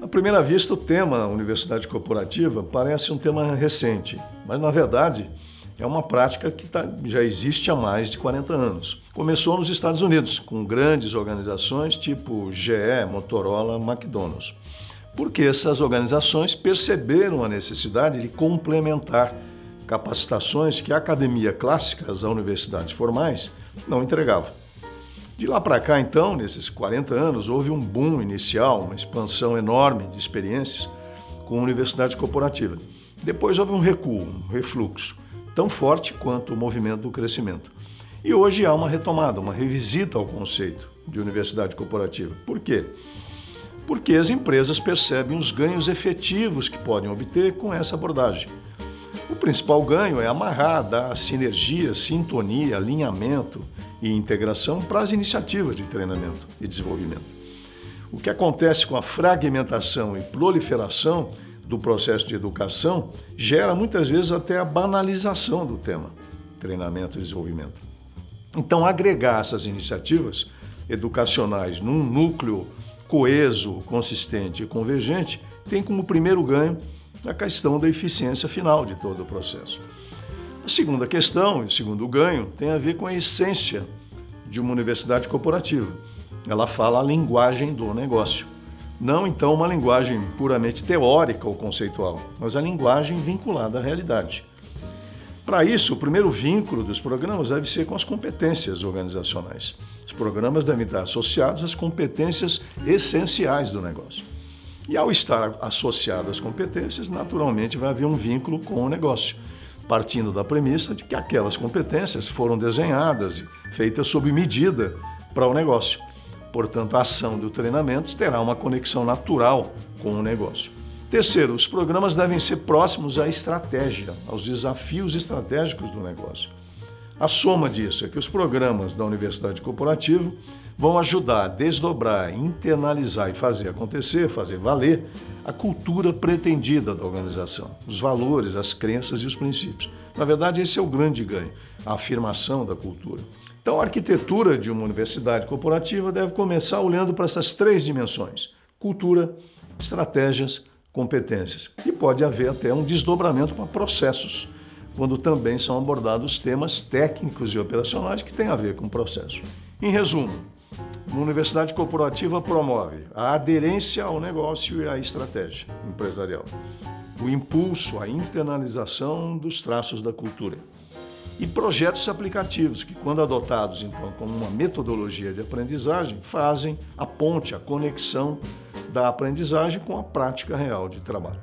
À primeira vista, o tema Universidade Corporativa parece um tema recente, mas, na verdade, é uma prática que já existe há mais de 40 anos. Começou nos Estados Unidos, com grandes organizações tipo GE, Motorola, McDonald's. Porque essas organizações perceberam a necessidade de complementar capacitações que a academia clássica, as universidades formais, não entregava. De lá para cá, então, nesses 40 anos, houve um boom inicial, uma expansão enorme de experiências com a universidade corporativa. Depois houve um recuo, um refluxo, tão forte quanto o movimento do crescimento. E hoje há uma retomada, uma revisita ao conceito de universidade corporativa. Por quê? Porque as empresas percebem os ganhos efetivos que podem obter com essa abordagem. O principal ganho é amarrar, dar sinergia, sintonia, alinhamento e integração para as iniciativas de treinamento e desenvolvimento. O que acontece com a fragmentação e proliferação do processo de educação gera muitas vezes até a banalização do tema treinamento e desenvolvimento. Então, agregar essas iniciativas educacionais num núcleo coeso, consistente e convergente tem como primeiro ganho a questão da eficiência final de todo o processo. A segunda questão, e o segundo ganho, tem a ver com a essência de uma universidade corporativa. Ela fala a linguagem do negócio. Não, então, uma linguagem puramente teórica ou conceitual, mas a linguagem vinculada à realidade. Para isso, o primeiro vínculo dos programas deve ser com as competências organizacionais. Os programas devem estar associados às competências essenciais do negócio. E ao estar associado às competências, naturalmente vai haver um vínculo com o negócio, partindo da premissa de que aquelas competências foram desenhadas e feitas sob medida para o negócio. Portanto, a ação do treinamento terá uma conexão natural com o negócio. Terceiro, os programas devem ser próximos à estratégia, aos desafios estratégicos do negócio. A soma disso é que os programas da Universidade Corporativa vão ajudar a desdobrar, internalizar e fazer acontecer, fazer valer a cultura pretendida da organização, os valores, as crenças e os princípios. Na verdade, esse é o grande ganho, a afirmação da cultura. Então, a arquitetura de uma universidade corporativa deve começar olhando para essas três dimensões: cultura, estratégias, competências. E pode haver até um desdobramento para processos, quando também são abordados temas técnicos e operacionais que têm a ver com o processo. Em resumo, uma universidade corporativa promove a aderência ao negócio e à estratégia empresarial, o impulso, a internalização dos traços da cultura e projetos aplicativos que, quando adotados então como uma metodologia de aprendizagem, fazem a ponte, a conexão da aprendizagem com a prática real de trabalho.